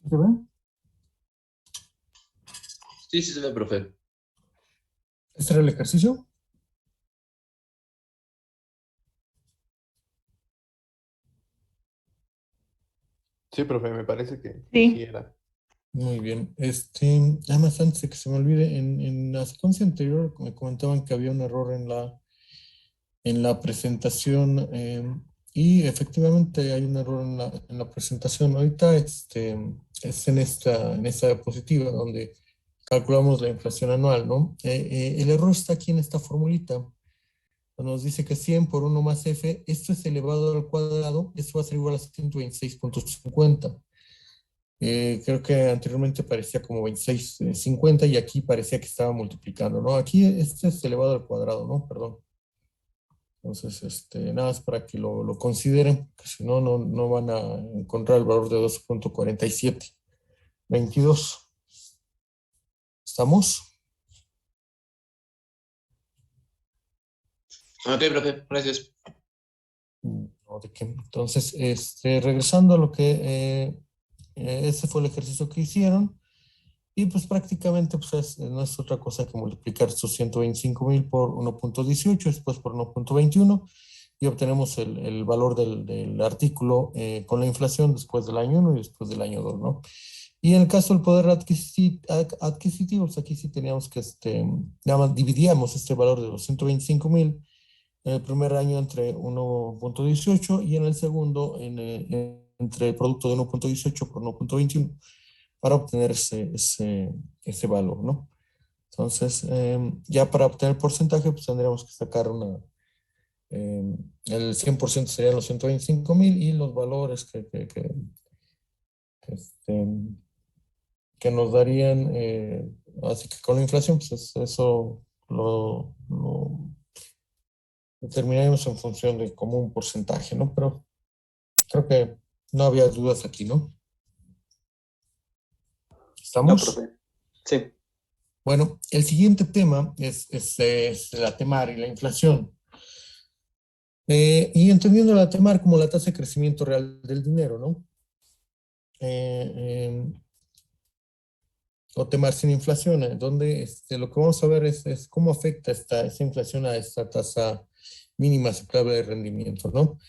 ¿Se ve? Sí, sí se ve, profe. ¿Este era el ejercicio? Sí, profe, me parece que sí Sí. era. Muy bien. Nada más antes de que se me olvide, en la secuencia anterior me comentaban que había un error en la presentación, y efectivamente hay un error en la presentación. Ahorita es en esta diapositiva donde calculamos la inflación anual, ¿no? El error está aquí en esta formulita. Nos dice que 100 por 1 más F, esto es elevado al cuadrado, esto va a ser igual a 126.50. Creo que anteriormente parecía como 26,50 y aquí parecía que estaba multiplicando, ¿no? Aquí este es elevado al cuadrado, ¿no? Perdón. Entonces, nada más para que lo consideren, porque si no, no van a encontrar el valor de 2.4722. ¿Estamos? Ok, profe, gracias. No, ¿de qué? Entonces, regresando a lo que ese fue el ejercicio que hicieron, y pues prácticamente pues no es otra cosa que multiplicar estos 125,000 por 1.18, después por 1.21, y obtenemos el valor del artículo con la inflación después del año 1 y después del año 2, ¿no? Y en el caso del poder adquisitivo, pues aquí sí teníamos que, nada más dividíamos este valor de los 125,000 en el primer año entre 1.18 y en el segundo entre el producto de 1.18 por 1.21 para obtener ese valor, ¿no? Entonces, ya para obtener el porcentaje, pues tendríamos que sacar el 100% serían los 125,000 y los valores este, que nos darían, así que con la inflación, pues eso lo determinaremos en función de como un porcentaje, ¿no? Pero creo que no había dudas aquí, ¿no? No, ¿Estamos? profe. Sí. Bueno, el siguiente tema es la TEMAR y la inflación. Y entendiendo la TEMAR como la tasa de crecimiento real del dinero, ¿no? O TEMAR sin inflación, donde lo que vamos a ver es cómo afecta esa inflación a esta tasa mínima aceptable de rendimiento, ¿no?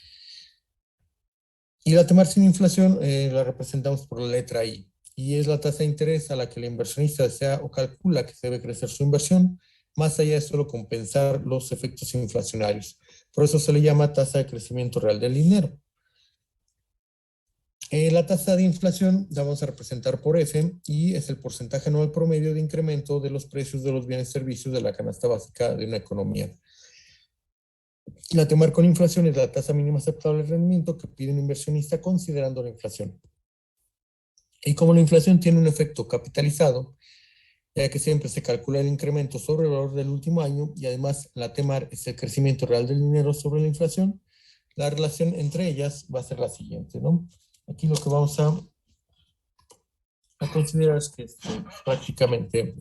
Y la TEMAR sin inflación la representamos por la letra I, y es la tasa de interés a la que el inversionista desea o calcula que debe crecer su inversión, más allá de solo compensar los efectos inflacionarios. Por eso se le llama tasa de crecimiento real del dinero. La tasa de inflación la vamos a representar por F, y es el porcentaje anual promedio de incremento de los precios de los bienes y servicios de la canasta básica de una economía. La TEMAR con inflación es la tasa mínima aceptable de rendimiento que pide un inversionista considerando la inflación. Y como la inflación tiene un efecto capitalizado, ya que siempre se calcula el incremento sobre el valor del último año, y además la TEMAR es el crecimiento real del dinero sobre la inflación, la relación entre ellas va a ser la siguiente, ¿no? Aquí lo que vamos a considerar es que prácticamente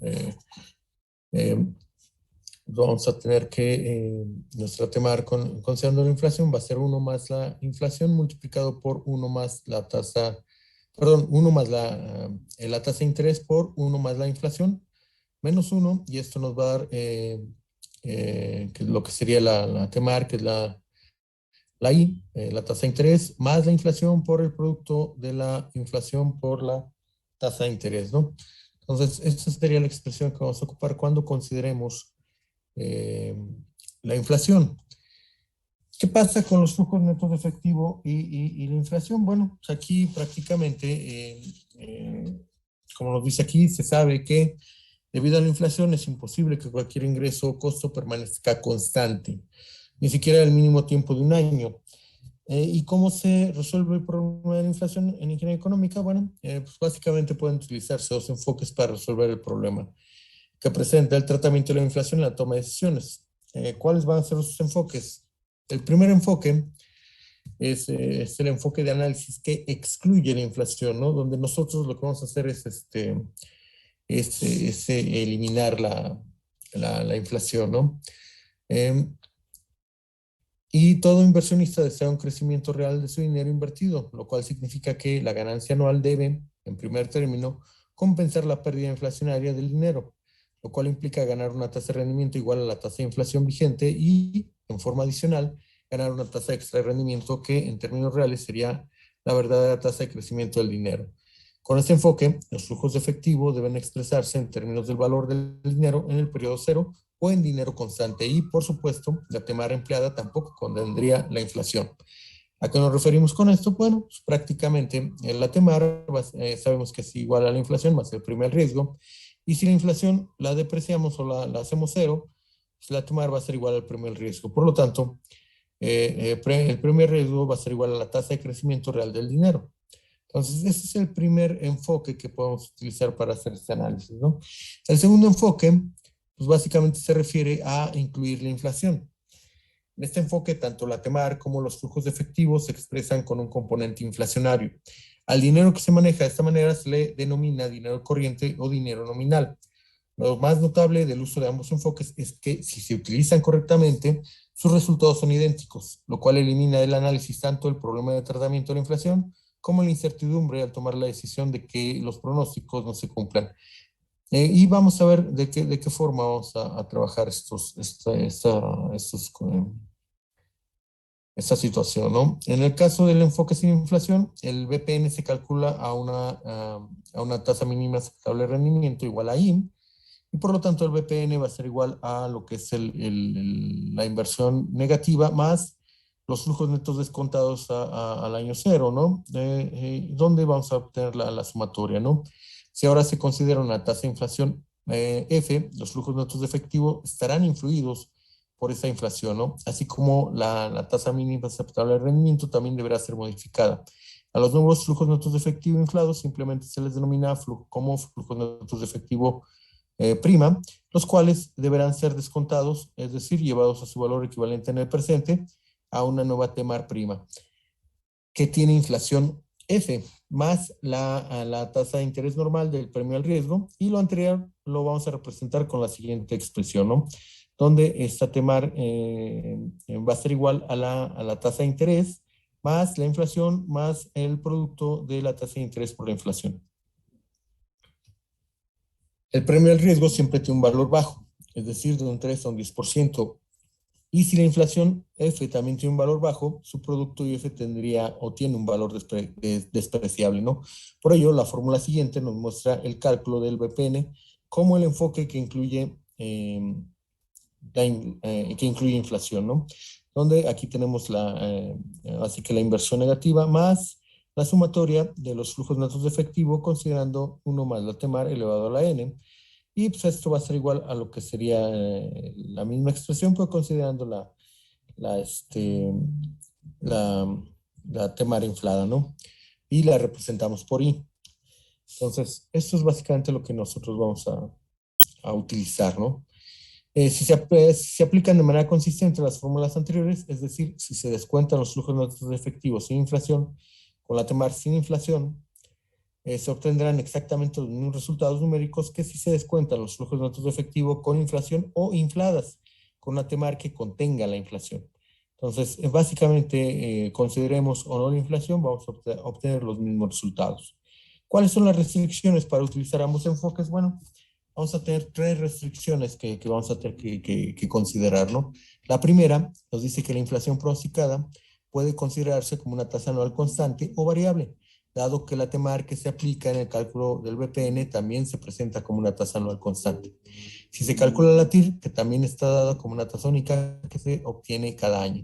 vamos a tener que nuestra TEMAR considerando la inflación va a ser 1 más la inflación multiplicado por 1 más la tasa, perdón, 1 más la tasa de interés por 1 más la inflación, menos 1, y esto nos va a dar que es lo que sería la TEMAR, que es la I, la tasa de interés, más la inflación por el producto de la inflación por la tasa de interés, ¿no? Entonces, esta sería la expresión que vamos a ocupar cuando consideremos la inflación. ¿Qué pasa con los flujos netos de efectivo y la inflación? Bueno, pues aquí prácticamente, como nos dice aquí, se sabe que debido a la inflación es imposible que cualquier ingreso o costo permanezca constante, ni siquiera el mínimo tiempo de un año. ¿Y cómo se resuelve el problema de la inflación en ingeniería económica? Bueno, pues básicamente pueden utilizarse dos enfoques para resolver el problema que presenta el tratamiento de la inflación en la toma de decisiones. ¿Cuáles van a ser esos enfoques? El primer enfoque es el enfoque de análisis que excluye la inflación, ¿no? Donde nosotros lo que vamos a hacer es eliminar la inflación, ¿no? Y todo inversionista desea un crecimiento real de su dinero invertido, lo cual significa que la ganancia anual debe en primer término, compensar la pérdida inflacionaria del dinero, lo cual implica ganar una tasa de rendimiento igual a la tasa de inflación vigente y, en forma adicional, ganar una tasa extra de rendimiento que en términos reales sería la verdadera tasa de crecimiento del dinero. Con este enfoque, los flujos de efectivo deben expresarse en términos del valor del dinero en el periodo cero o en dinero constante y, por supuesto, la TEMAR empleada tampoco contendría la inflación. ¿A qué nos referimos con esto? Bueno, pues prácticamente la TEMAR sabemos que es igual a la inflación más el primer riesgo, y si la inflación la depreciamos o la hacemos cero, pues la TEMAR va a ser igual al primer riesgo. Por lo tanto, el primer riesgo va a ser igual a la tasa de crecimiento real del dinero. Entonces, ese es el primer enfoque que podemos utilizar para hacer este análisis, ¿no? El segundo enfoque, pues básicamente se refiere a incluir la inflación. En este enfoque, tanto la TEMAR como los flujos de efectivo se expresan con un componente inflacionario. Al dinero que se maneja de esta manera se le denomina dinero corriente o dinero nominal. Lo más notable del uso de ambos enfoques es que si se utilizan correctamente, sus resultados son idénticos, lo cual elimina del análisis tanto el problema de tratamiento de la inflación como la incertidumbre al tomar la decisión de que los pronósticos no se cumplan. Y vamos a ver de qué forma vamos a trabajar esta situación, ¿no? En el caso del enfoque sin inflación, el BPN se calcula a una tasa mínima aceptable de rendimiento igual a IM, y por lo tanto el BPN va a ser igual a lo que es la inversión negativa más los flujos netos descontados al año cero, ¿no? ¿Dónde vamos a obtener la sumatoria, ¿no? Si ahora se considera una tasa de inflación F, los flujos netos de efectivo estarán influidos por esa inflación, ¿no? Así como la tasa mínima aceptable de rendimiento también deberá ser modificada. A los nuevos flujos netos de efectivo inflados simplemente se les denomina como flujos netos de efectivo prima, los cuales deberán ser descontados, es decir, llevados a su valor equivalente en el presente a una nueva TEMAR prima, que tiene inflación F, más la tasa de interés normal del premio al riesgo, y lo anterior lo vamos a representar con la siguiente expresión, ¿no? Donde esta TEMAR va a ser igual a la tasa de interés más la inflación más el producto de la tasa de interés por la inflación. El premio al riesgo siempre tiene un valor bajo, es decir, de un 3 a un 10%. Y si la inflación F también tiene un valor bajo, su producto IF tendría o tiene un valor despreciable, ¿no? Por ello, la fórmula siguiente nos muestra el cálculo del BPN como el enfoque que incluye inflación, ¿no? Donde aquí tenemos así que la inversión negativa más la sumatoria de los flujos netos de efectivo considerando 1 más la TEMAR elevado a la N. Y pues esto va a ser igual a lo que sería la misma expresión, pero considerando la TEMAR inflada, ¿no? Y la representamos por I. Entonces, esto es básicamente lo que nosotros vamos a utilizar, ¿no? Si se aplican de manera consistente las fórmulas anteriores, es decir, si se descuentan los flujos netos de efectivo sin inflación, con la TEMAR sin inflación, se obtendrán exactamente los mismos resultados numéricos que si se descuentan los flujos netos de efectivo con inflación o infladas, con una TEMAR que contenga la inflación. Entonces, básicamente, consideremos o no la inflación, vamos a obtener los mismos resultados. ¿Cuáles son las restricciones para utilizar ambos enfoques? Bueno, vamos a tener 3 restricciones que vamos a tener que considerar, ¿no? La primera nos dice que la inflación pronosticada puede considerarse como una tasa anual constante o variable, dado que la TEMAR que se aplica en el cálculo del BPN también se presenta como una tasa anual constante. Si se calcula la TIR, que también está dada como una tasa única que se obtiene cada año.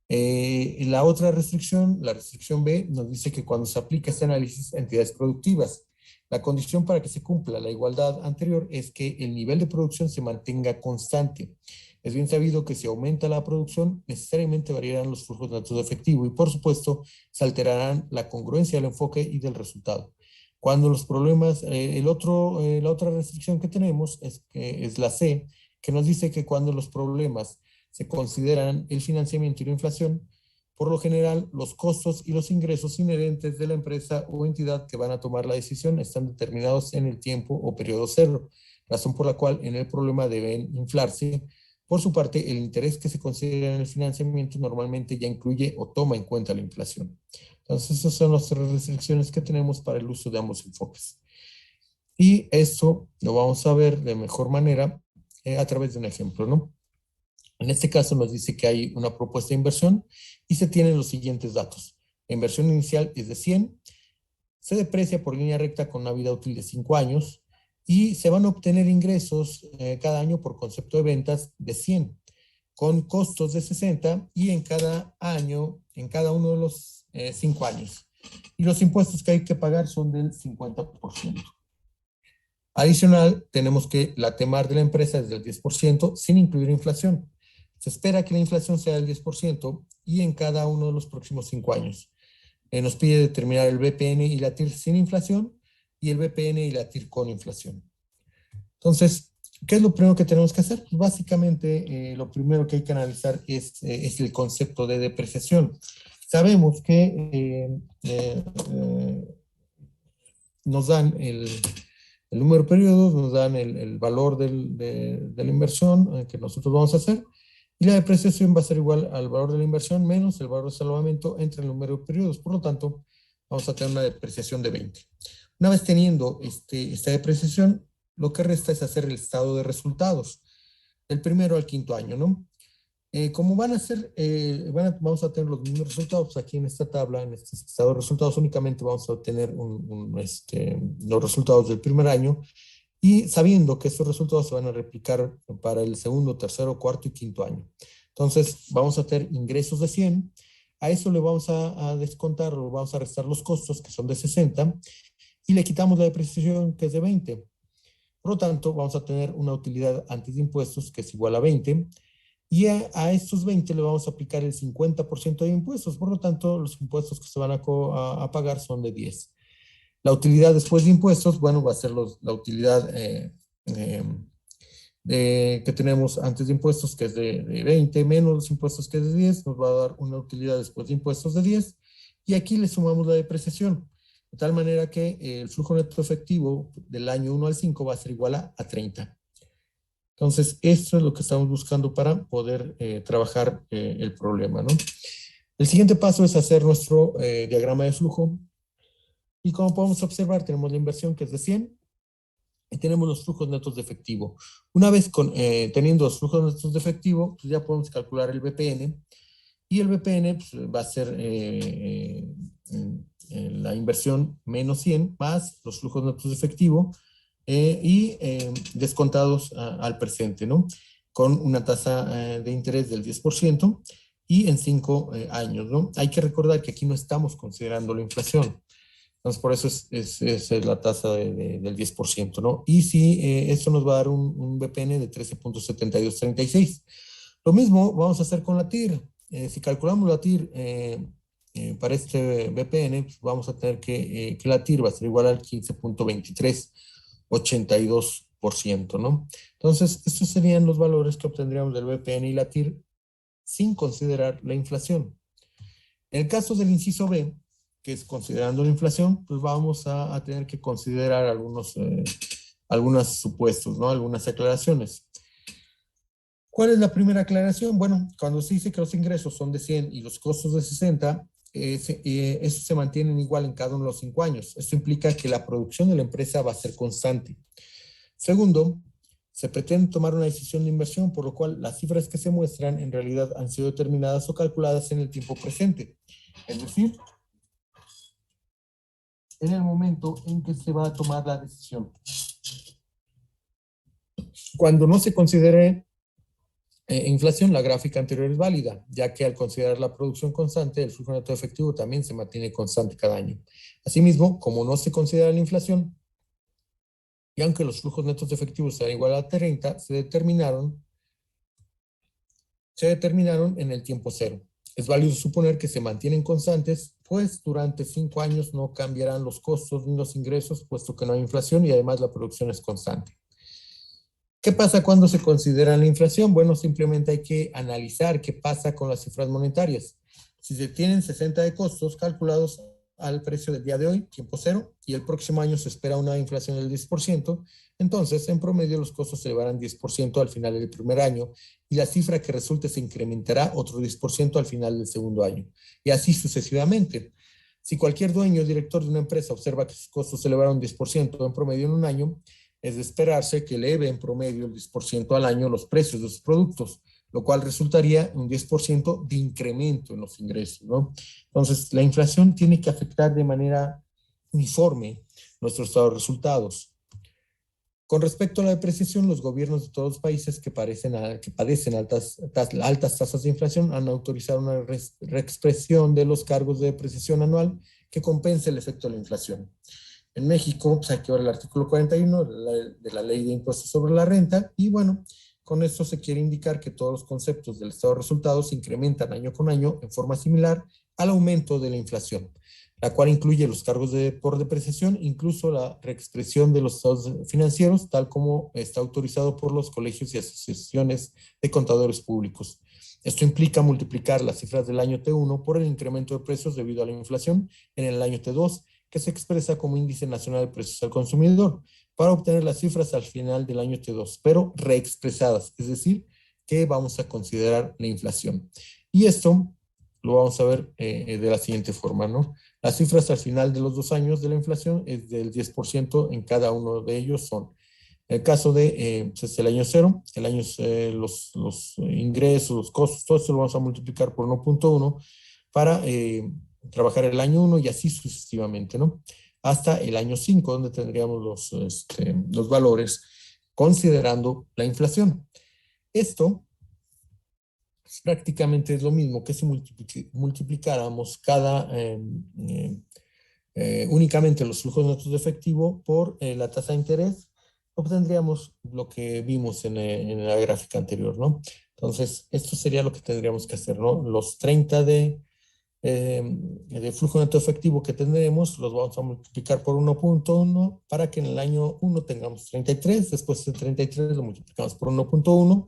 La otra restricción, la restricción B, nos dice que cuando se aplica este análisis a entidades productivas, la condición para que se cumpla la igualdad anterior es que el nivel de producción se mantenga constante. Es bien sabido que si aumenta la producción, necesariamente variarán los flujos netos de efectivo y, por supuesto, se alterarán la congruencia del enfoque y del resultado. Cuando los problemas, la otra restricción que tenemos es la C, que nos dice que cuando los problemas se consideran el financiamiento y la inflación, por lo general, los costos y los ingresos inherentes de la empresa o entidad que van a tomar la decisión están determinados en el tiempo o periodo cero, razón por la cual en el problema deben inflarse Por su parte, el interés que se considera en el financiamiento normalmente ya incluye o toma en cuenta la inflación. Entonces, esas son las tres restricciones que tenemos para el uso de ambos enfoques. Y esto lo vamos a ver de mejor manera a través de un ejemplo, ¿no? En este caso nos dice que hay una propuesta de inversión y se tienen los siguientes datos. La inversión inicial es de 100, se deprecia por línea recta con una vida útil de 5 años y se van a obtener ingresos cada año por concepto de ventas de 100, con costos de 60 y en cada año, en cada uno de los 5 años. Y los impuestos que hay que pagar son del 50%. Adicional, tenemos que la TEMAR de la empresa es del 10% sin incluir inflación. Se espera que la inflación sea del 10% y en cada uno de los próximos 5 años. Nos pide determinar el BPN y la TIR sin inflación y el BPN y la TIR con inflación. Entonces, ¿qué es lo primero que tenemos que hacer? Pues básicamente, lo primero que hay que analizar es el concepto de depreciación. Sabemos que nos dan el número de periodos, nos dan el valor de la inversión que nosotros vamos a hacer, y la depreciación va a ser igual al valor de la inversión menos el valor de salvamento entre el número de periodos. Por lo tanto, vamos a tener una depreciación de 20. Una vez teniendo esta depreciación, lo que resta es hacer el estado de resultados, del primero al quinto año, ¿no? Como van a ser, vamos a tener los mismos resultados aquí en esta tabla, en este estado de resultados, únicamente vamos a obtener los resultados del primer año, y sabiendo que estos resultados se van a replicar para el segundo, tercero, cuarto y quinto año. Entonces, vamos a tener ingresos de 100, a eso le vamos a descontar o vamos a restar los costos, que son de 60, y le quitamos la depreciación, que es de 20. Por lo tanto, vamos a tener una utilidad antes de impuestos, que es igual a 20, y a estos 20 le vamos a aplicar el 50% de impuestos. Por lo tanto, los impuestos que se van a pagar son de 10. La utilidad después de impuestos, bueno, va a ser la utilidad que tenemos antes de impuestos, que es de 20, menos los impuestos, que es de 10, nos va a dar una utilidad después de impuestos de 10, y aquí le sumamos la depreciación, de tal manera que el flujo neto efectivo del año 1 al 5 va a ser igual a 30. Entonces, esto es lo que estamos buscando para poder trabajar el problema, ¿no? El siguiente paso es hacer nuestro diagrama de flujo. Y como podemos observar, tenemos la inversión, que es de 100, y tenemos los flujos netos de efectivo. Una vez teniendo los flujos netos de efectivo, pues ya podemos calcular el BPN, y el BPN pues, va a ser la inversión menos 100 más los flujos netos de efectivo y descontados al presente, ¿no? Con una tasa de interés del 10% y en 5 años, ¿no? Hay que recordar que aquí no estamos considerando la inflación. Entonces, por eso es la tasa del 10%, ¿no? Y si esto nos va a dar un BPN de 13.7236. Lo mismo vamos a hacer con la TIR. Si calculamos la TIR para este BPN, pues vamos a tener que la TIR va a ser igual al 15.2382%, ¿no? Entonces, estos serían los valores que obtendríamos del BPN y la TIR sin considerar la inflación. En el caso del inciso B, que es considerando la inflación, pues vamos a tener que considerar algunos supuestos, ¿no? Algunas aclaraciones. ¿Cuál es la primera aclaración? Bueno, cuando se dice que los ingresos son de 100 y los costos de 60, eso se mantienen igual en cada uno de los 5 años. Esto implica que la producción de la empresa va a ser constante. Segundo, se pretende tomar una decisión de inversión, por lo cual las cifras que se muestran en realidad han sido determinadas o calculadas en el tiempo presente. Es decir, en el momento en que se va a tomar la decisión. Cuando no se considere inflación, la gráfica anterior es válida, ya que al considerar la producción constante, el flujo neto efectivo también se mantiene constante cada año. Asimismo, como no se considera la inflación, y aunque los flujos netos de efectivo sean igual a 30, se determinaron en el tiempo cero. Es válido suponer que se mantienen constantes, pues durante 5 años no cambiarán los costos ni los ingresos, puesto que no hay inflación y además la producción es constante. ¿Qué pasa cuando se considera la inflación? Bueno, simplemente hay que analizar qué pasa con las cifras monetarias. Si se tienen 60 de costos calculados, al precio del día de hoy, tiempo cero, y el próximo año se espera una inflación del 10%, entonces en promedio los costos se elevarán 10% al final del primer año y la cifra que resulte se incrementará otro 10% al final del segundo año, y así sucesivamente. Si cualquier dueño o director de una empresa observa que sus costos se elevaron 10% en promedio en un año, es de esperarse que eleve en promedio el 10% al año los precios de sus productos, lo cual resultaría un 10% de incremento en los ingresos, ¿no? Entonces, la inflación tiene que afectar de manera uniforme nuestros estados de resultados. Con respecto a la depreciación, los gobiernos de todos los países que padecen altas tasas de inflación han autorizado una reexpresión de los cargos de depreciación anual que compense el efecto de la inflación. En México, pues hay que ver el artículo 41 de la Ley de Impuestos sobre la Renta, y bueno, con esto se quiere indicar que todos los conceptos del estado de resultados se incrementan año con año en forma similar al aumento de la inflación, la cual incluye los cargos por depreciación, incluso la reexpresión de los estados financieros, tal como está autorizado por los colegios y asociaciones de contadores públicos. Esto implica multiplicar las cifras del año T1 por el incremento de precios debido a la inflación en el año T2, que se expresa como Índice Nacional de Precios al Consumidor, para obtener las cifras al final del año T2, pero reexpresadas, es decir, que vamos a considerar la inflación. Y esto lo vamos a ver de la siguiente forma, ¿no? Las cifras al final de los 2 años de la inflación es del 10% en cada uno de ellos son. En el caso de pues el año cero, el año, los ingresos, los costos, todo esto lo vamos a multiplicar por 1.1 para trabajar el año 1 y así sucesivamente, ¿no? Hasta el año 5, donde tendríamos los valores considerando la inflación. Esto prácticamente es lo mismo que si multiplicáramos únicamente los flujos netos de efectivo por la tasa de interés, obtendríamos lo que vimos en la gráfica anterior, ¿no? Entonces, esto sería lo que tendríamos que hacer, ¿no? Los 30 de flujo neto efectivo que tendremos, los vamos a multiplicar por 1.1 para que en el año 1 tengamos 33, después de 33 lo multiplicamos por 1.1,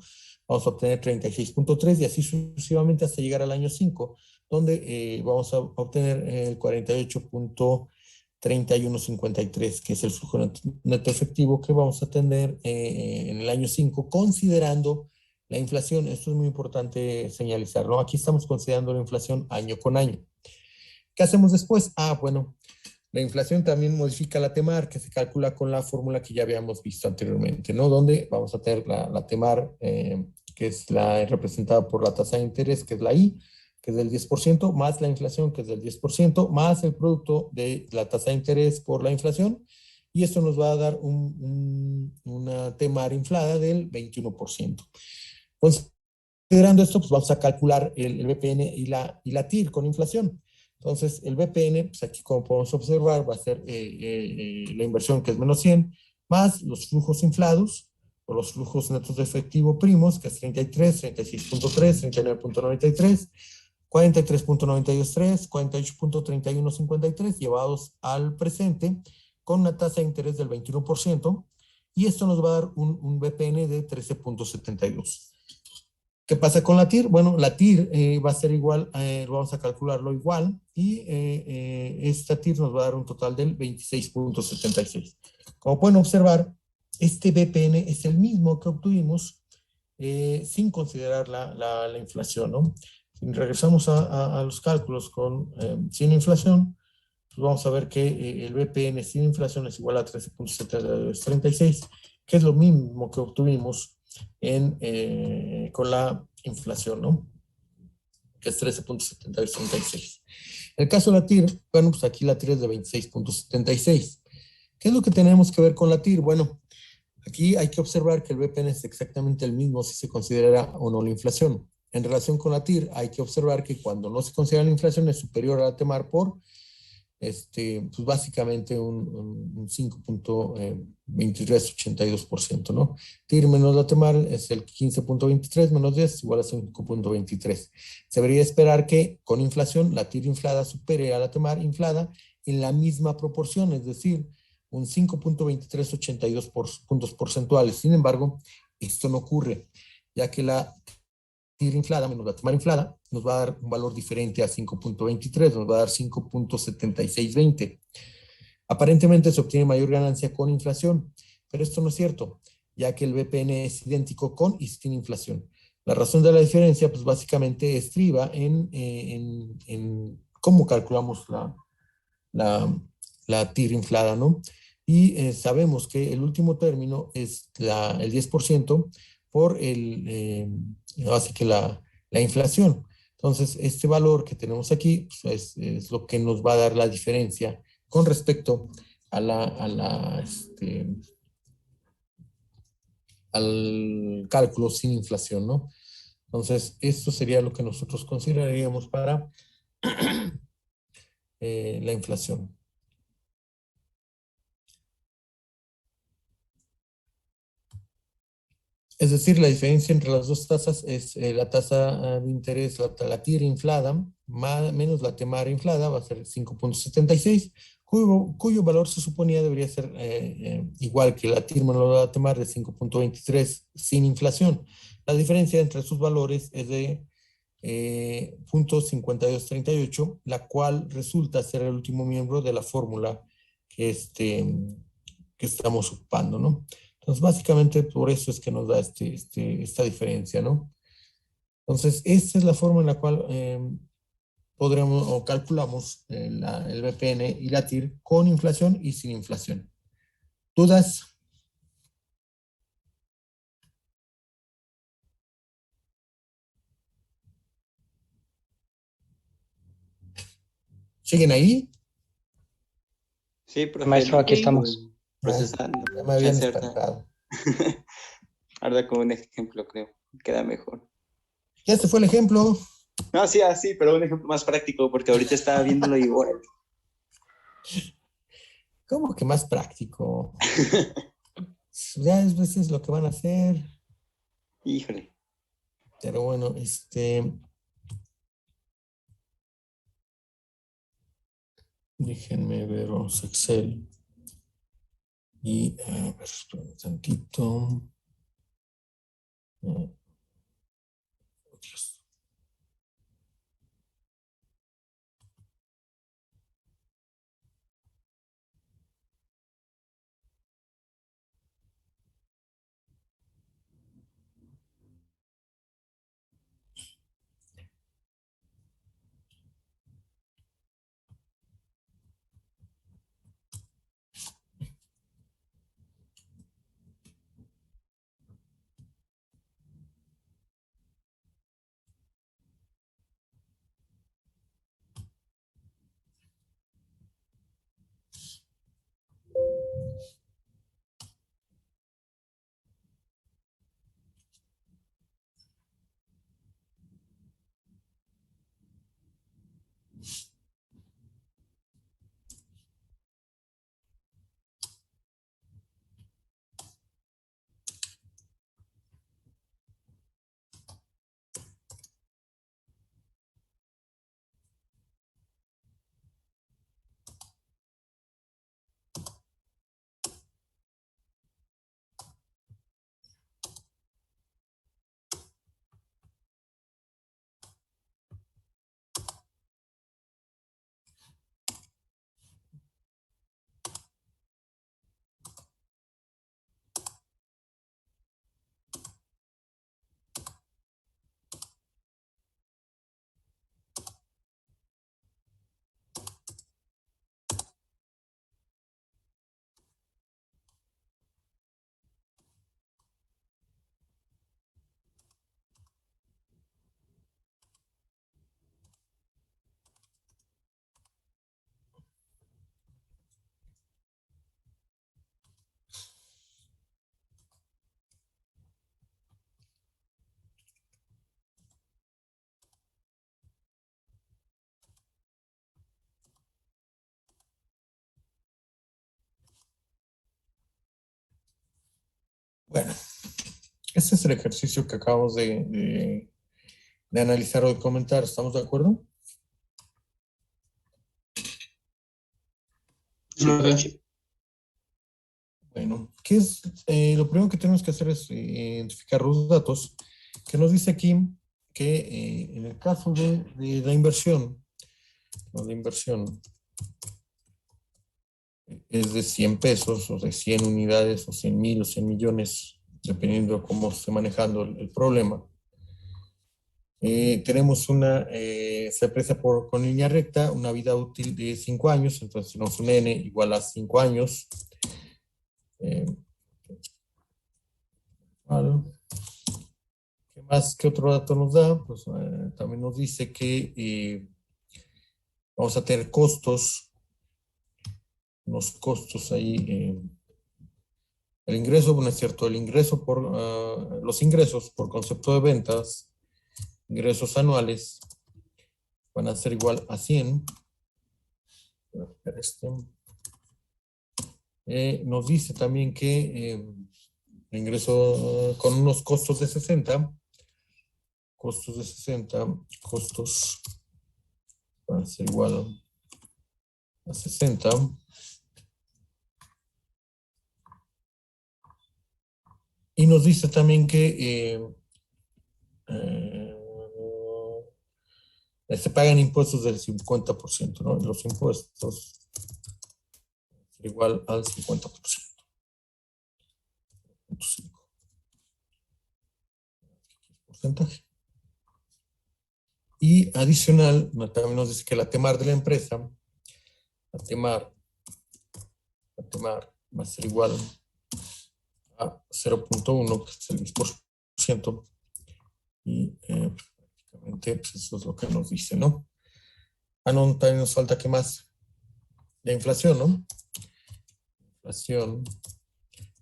vamos a obtener 36.3 y así sucesivamente hasta llegar al año 5, donde vamos a obtener el 48.3153, que es el flujo neto efectivo que vamos a tener en el año 5, considerando la inflación. Esto es muy importante señalizar, ¿no? Aquí estamos considerando la inflación año con año. ¿Qué hacemos después? Bueno, la inflación también modifica la TEMAR, que se calcula con la fórmula que ya habíamos visto anteriormente, ¿no? Donde vamos a tener la TEMAR, que es la representada por la tasa de interés, que es la I, que es del 10%, más la inflación, que es del 10%, más el producto de la tasa de interés por la inflación, y esto nos va a dar una TEMAR inflada del 21%. Considerando esto, pues vamos a calcular el BPN y la TIR con inflación. Entonces, el BPN, pues aquí como podemos observar, va a ser la inversión, que es menos 100, más los flujos inflados, o los flujos netos de efectivo primos, que es 33, 36.3, 39.93, 43.923, 48.3153, llevados al presente, con una tasa de interés del 21%, y esto nos va a dar un BPN de 13.72. ¿Qué pasa con la TIR? Bueno, la TIR va a ser igual, vamos a calcularlo igual, y esta TIR nos va a dar un total del 26.76. Como pueden observar, este BPN es el mismo que obtuvimos sin considerar la inflación, ¿no? Si regresamos a los cálculos sin inflación, pues vamos a ver que el BPN sin inflación es igual a 13.736, que es lo mismo que obtuvimos con la inflación, ¿no? Que es 13.736. El caso de la TIR, bueno, pues aquí la TIR es de 26.76. ¿Qué es lo que tenemos que ver con la TIR? Bueno, aquí hay que observar que el BPN es exactamente el mismo si se considera o no la inflación. En relación con la TIR, hay que observar que cuando no se considera la inflación es superior a la TEMAR por pues básicamente un 5.2382%, ¿no? TIR menos la TEMAR es el 15.23 menos 10 igual a 5.23. Se debería esperar que con inflación la TIR inflada supere a la TEMAR inflada en la misma proporción, es decir, un 5.2382 puntos porcentuales. Sin embargo, esto no ocurre, ya que la TIR inflada menos la TEMAR inflada, nos va a dar un valor diferente a 5.23, nos va a dar 5.7620. Aparentemente se obtiene mayor ganancia con inflación, pero esto no es cierto, ya que el BPN es idéntico con y sin inflación. La razón de la diferencia, pues básicamente estriba en cómo calculamos la TIR inflada, ¿no? Y sabemos que el último término es el 10% por así que la inflación. Entonces, este valor que tenemos aquí pues, es lo que nos va a dar la diferencia con respecto al cálculo sin inflación, ¿no? Entonces, esto sería lo que nosotros consideraríamos para la inflación. Es decir, la diferencia entre las dos tasas es la tasa de interés, la TIR inflada, menos la TEMAR inflada, va a ser 5.76, cuyo valor se suponía debería ser igual que la TIR menos la TEMAR de 5.23 sin inflación. La diferencia entre sus valores es de 0.5238, la cual resulta ser el último miembro de la fórmula que estamos ocupando, ¿no? Entonces, básicamente por eso es que nos da esta diferencia, ¿no? Entonces, esta es la forma en la cual podremos o calculamos el BPN y la TIR con inflación y sin inflación. ¿Dudas? ¿Siguen ahí? Sí, profe. Maestro, aquí Sí. estamos. Procesando. Ya me habían Chance espantado. ahora como un ejemplo, creo. Queda mejor. Ya se fue el ejemplo. No, sí, así, pero un ejemplo más práctico, porque ahorita estaba viéndolo igual. ¿Cómo que más práctico? Ya es veces lo que van a hacer. Híjole. Pero bueno, déjenme ver los Excel. Y a ver, espérame un tantito. Oh, Dios. Bueno, este es el ejercicio que acabamos de analizar o de comentar. ¿Estamos de acuerdo? Sí, Profe. Bueno, ¿qué es? Lo primero que tenemos que hacer es identificar los datos que nos dice aquí que en el caso de la inversión, la inversión es de 100 pesos o de 100 unidades o 100,000 o 100 millones, dependiendo de cómo esté manejando el problema. Tenemos se aprecia con línea recta una vida útil de 5 años, entonces tenemos un n igual a 5 años. ¿Qué más? ¿Qué otro dato nos da? Pues también nos dice que vamos a tener costos, unos costos ahí. El ingreso, bueno, es cierto, el ingreso los ingresos por concepto de ventas, ingresos anuales, van a ser igual a 100. Nos dice también que el ingreso con unos costos de 60, costos van a ser igual a 60. Y nos dice también que se pagan impuestos del 50%, ¿no? Los impuestos igual al 50%. Porcentaje. Y adicional, también nos dice que la TEMAR de la empresa, la TEMAR va a ser igual a 0.1, que es el 10%. Y prácticamente pues eso es lo que nos dice, ¿no? No, también nos falta, ¿qué más? La inflación, ¿no? Inflación.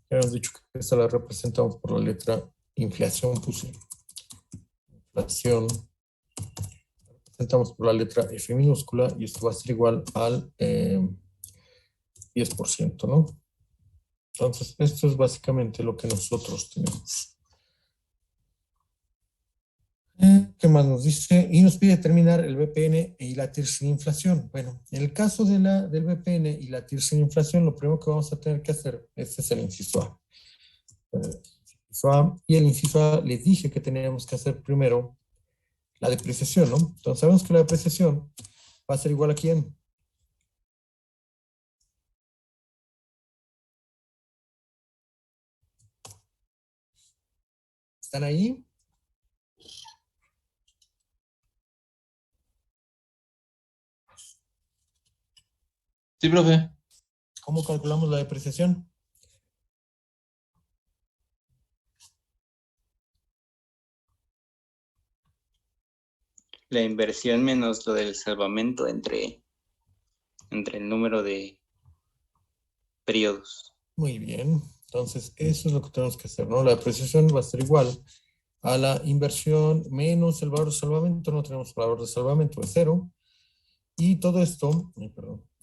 Ya hemos dicho que esta la representamos por la letra inflación, puse. Inflación. La representamos por la letra F minúscula y esto va a ser igual al 10%, ¿no? Entonces, esto es básicamente lo que nosotros tenemos. ¿Qué más nos dice? Y nos pide determinar el BPN y la TIR sin inflación. Bueno, en el caso del BPN y la TIR sin inflación, lo primero que vamos a tener que hacer, este es el inciso A. Y el inciso A les dije que teníamos que hacer primero la depreciación, ¿no? Entonces sabemos que la depreciación va a ser igual a ¿quién? ¿Están ahí? Sí, profe. ¿Cómo calculamos la depreciación? La inversión menos lo del salvamento entre el número de periodos. Muy bien. Entonces, eso es lo que tenemos que hacer, ¿no? La depreciación va a ser igual a la inversión menos el valor de salvamento. No tenemos valor de salvamento de 0. Y todo esto,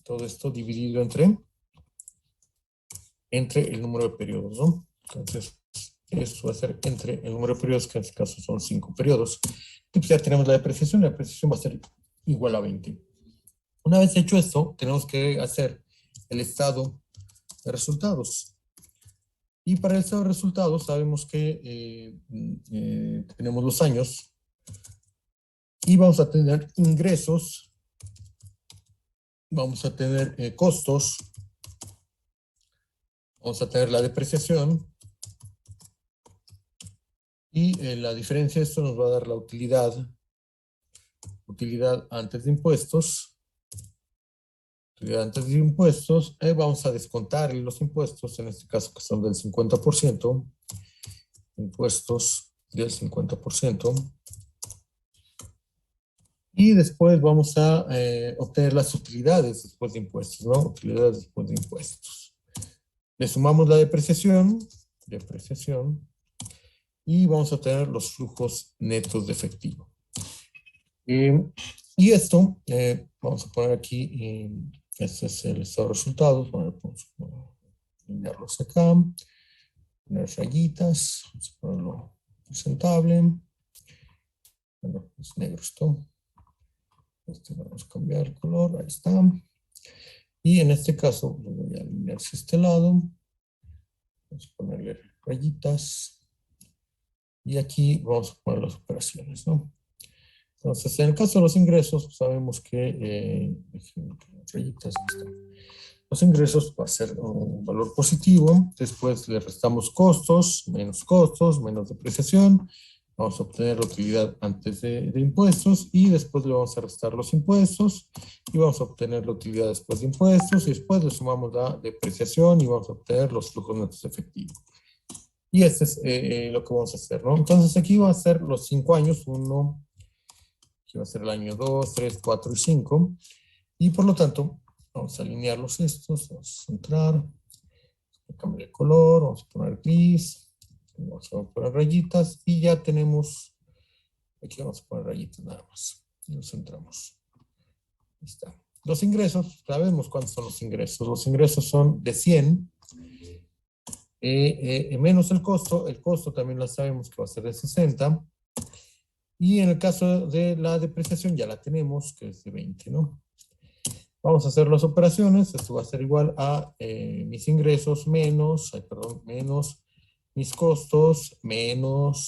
todo esto dividido entre el número de periodos, ¿no? Entonces, eso va a ser entre el número de periodos, que en este caso son 5 periodos. Y pues ya tenemos la depreciación va a ser igual a 20. Una vez hecho esto, tenemos que hacer el estado de resultados. Y para el estado de resultados sabemos que tenemos los años y vamos a tener ingresos, vamos a tener costos, vamos a tener la depreciación y la diferencia de esto nos va a dar la utilidad antes de impuestos. Antes de impuestos, vamos a descontar los impuestos, en este caso que son del 50%, impuestos del 50%, y después vamos a obtener las utilidades después de impuestos, ¿no? Utilidades después de impuestos. Le sumamos la depreciación, y vamos a obtener los flujos netos de efectivo. Y esto, vamos a poner aquí, este es el estado de resultados. Vamos a ponerlos acá, poner rayitas, vamos a ponerlo presentable. Bueno, es negro esto. Vamos a cambiar el color, ahí está. Y en este caso, lo voy a alinear hacia este lado. Vamos a ponerle rayitas. Y aquí vamos a poner las operaciones, ¿no? Entonces, en el caso de los ingresos, pues, sabemos que rayitas, aquí está. Los ingresos va a ser un valor positivo. Después le restamos costos, menos depreciación. Vamos a obtener la utilidad antes de impuestos y después le vamos a restar los impuestos y vamos a obtener la utilidad después de impuestos y después le sumamos la depreciación y vamos a obtener los flujos netos efectivos. Y este es lo que vamos a hacer, ¿no? Entonces aquí va a ser los 5 años, aquí va a ser el año 2, 3, 4 y 5. Y por lo tanto, vamos a alinearlos estos, vamos a centrar, cambiar de color, vamos a poner gris, vamos a poner rayitas y ya tenemos, aquí vamos a poner rayitas nada más. Y los centramos. Ahí está. Los ingresos, sabemos cuántos son los ingresos. Los ingresos son de 100 menos el costo también lo sabemos que va a ser de 60. Y en el caso de la depreciación ya la tenemos, que es de 20, ¿no? Vamos a hacer las operaciones. Esto va a ser igual a mis ingresos menos mis costos menos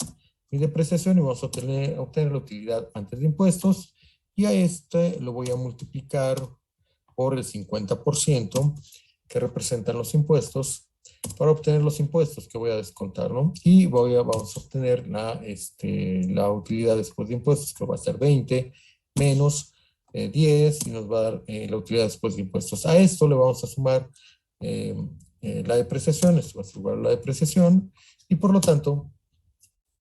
mi depreciación y vamos a obtener la utilidad antes de impuestos. Y a este lo voy a multiplicar por el 50% que representan los impuestos para obtener los impuestos que voy a descontar, ¿no? Y vamos a obtener la utilidad después de impuestos, que va a ser 20 menos 10 y nos va a dar la utilidad después de impuestos. A esto le vamos a sumar la depreciación, esto va a ser igual a la depreciación y por lo tanto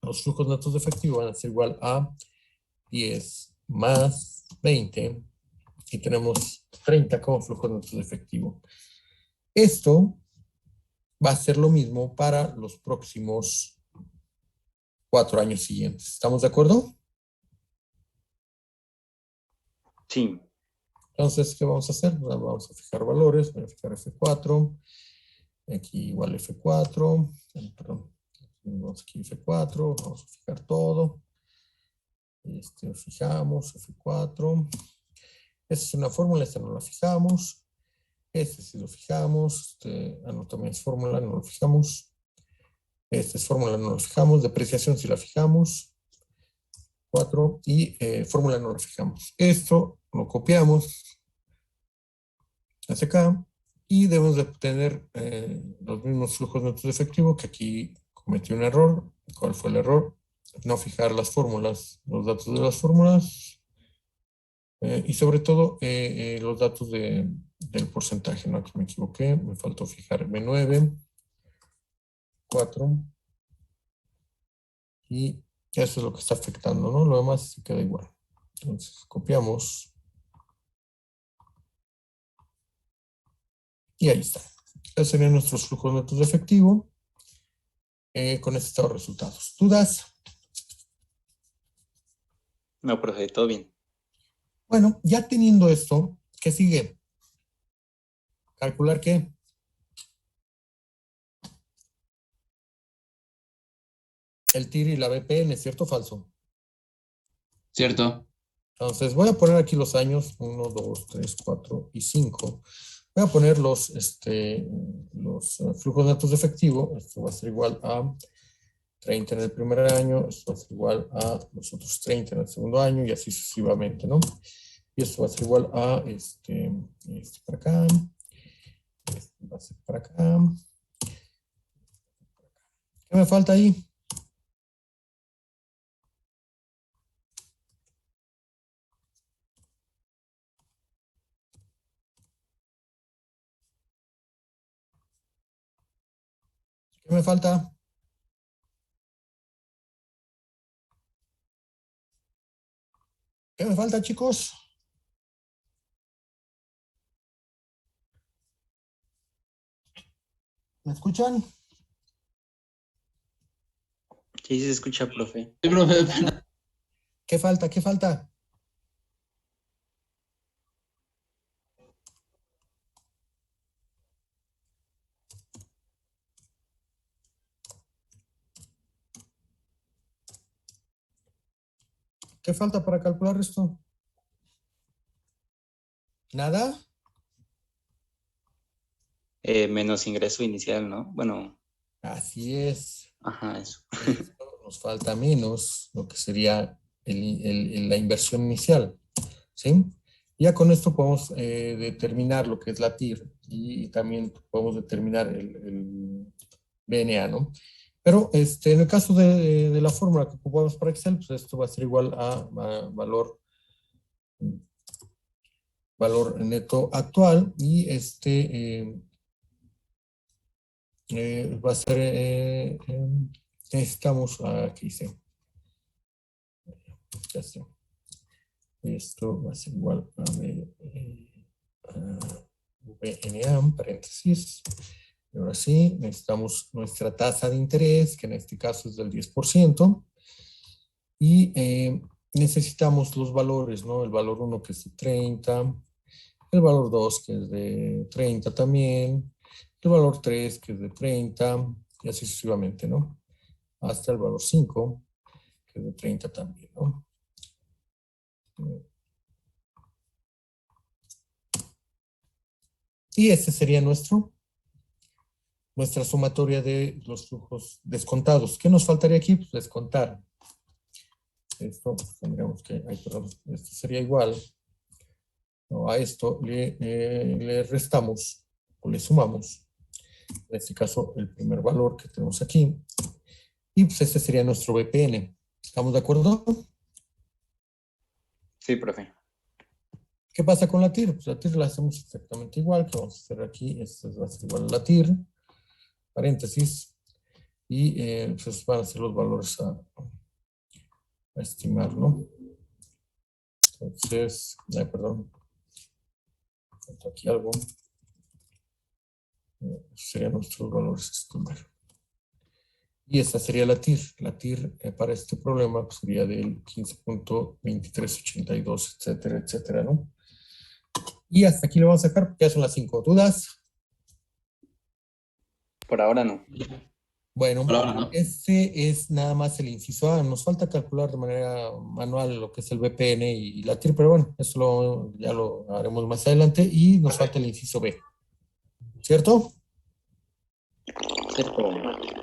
los flujos netos de efectivo van a ser igual a 10 más 20 y tenemos 30 como flujos netos de efectivo. Esto va a ser lo mismo para los próximos 4 años siguientes. ¿Estamos de acuerdo? Sí. Entonces, ¿qué vamos a hacer? Vamos a fijar valores. Voy a fijar F4. Aquí igual F4. Perdón. Vamos aquí F4. Vamos a fijar todo. Fijamos F4. Esta es una fórmula, esta no la fijamos. Este sí lo fijamos. También es fórmula, no lo fijamos. Esta es fórmula, no lo fijamos. Depreciación sí la fijamos. 4 y fórmula no la fijamos. Esto lo copiamos hacia acá y debemos de obtener los mismos flujos netos de efectivo que aquí cometí un error. ¿Cuál fue el error? No fijar las fórmulas, los datos de las fórmulas y sobre todo los datos del porcentaje, ¿no? Aquí me equivoqué, me faltó fijar M9, 4 y eso es lo que está afectando, ¿no? Lo demás se queda igual. Entonces copiamos y ahí está. Estos serían nuestros flujos netos de efectivo con este estado de resultados. ¿Dudas? No, profe, todo bien. Bueno, ya teniendo esto, ¿qué sigue? ¿Calcular qué? El TIR y la BPN, ¿cierto o falso? Cierto. Entonces voy a poner aquí los años 1, 2, 3, 4 y 5. Voy a poner los flujos netos de efectivo. Esto va a ser igual a 30 en el primer año, esto va a ser igual a los otros 30 en el segundo año y así sucesivamente, ¿no? Y esto va a ser igual a este para acá, este va a ser para acá. ¿Qué me falta ahí? ¿Qué me falta? ¿Qué me falta, chicos? ¿Me escuchan? Sí, se escucha, profe. Sí, profe. ¿Qué falta? ¿Qué falta? ¿Qué falta para calcular esto? ¿Nada? Menos ingreso inicial, ¿no? Bueno, Así es. ajá, eso. Esto nos falta menos lo que sería la inversión inicial, ¿sí? Ya con esto podemos determinar lo que es la TIR y también podemos determinar el BNA, ¿no? Pero en el caso de la fórmula que ocupamos para Excel, pues esto va a ser igual a valor neto actual y va a ser, necesitamos, aquí dice, ya está. Esto va a ser igual a VNA, paréntesis. Y ahora sí, necesitamos nuestra tasa de interés, que en este caso es del 10%. Y necesitamos los valores, ¿no? El valor 1 que es de 30, el valor 2 que es de 30 también, el valor 3 que es de 30, y así sucesivamente, ¿no? Hasta el valor 5, que es de 30 también, ¿no? Y este sería nuestra sumatoria de los flujos descontados. ¿Qué nos faltaría aquí? Pues descontar. Esto pues, tendríamos que, perdón, esto sería igual. No, a esto le restamos o le sumamos, en este caso, el primer valor que tenemos aquí. Y pues este sería nuestro BPN. ¿Estamos de acuerdo? Sí, profe. ¿Qué pasa con la TIR? Pues la TIR la hacemos exactamente igual, que vamos a hacer aquí, esto va a ser igual a la TIR, paréntesis, y pues van a ser los valores a estimar, ¿no? Entonces, perdón, falta aquí algo. Serían nuestros valores a estimar. Y esta sería la TIR. La TIR para este problema pues, sería del 15.2382, etcétera, etcétera, ¿no? Y hasta aquí lo vamos a dejar porque ya son las 5. ¿Dudas? Por ahora no. Bueno, Por ahora no. ese es nada más el inciso A. Nos falta calcular de manera manual lo que es el BPN y la TIR, pero bueno, eso ya lo haremos más adelante. Y nos falta el inciso B. ¿Cierto? Cierto.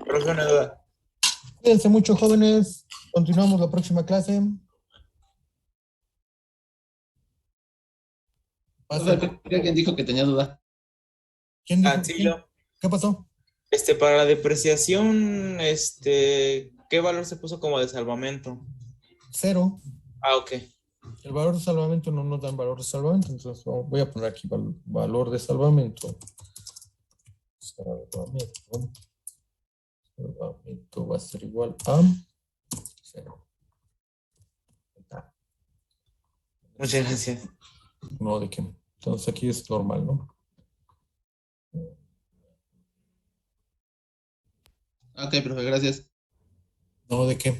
Profe, una duda. Cuídense mucho, jóvenes. Continuamos la próxima clase. Creo que alguien dijo que tenía duda. ¿Quién dijo? Sí, yo. ¿Qué pasó? Para la depreciación, ¿qué valor se puso como de salvamento? 0. Ok. El valor de salvamento no nos dan valor de salvamento, entonces voy a poner aquí valor de salvamento. Salvamento va a ser igual a 0. Muchas gracias. No, ¿de qué? Entonces aquí es normal, ¿no? Ok, profe, gracias. No, ¿de qué?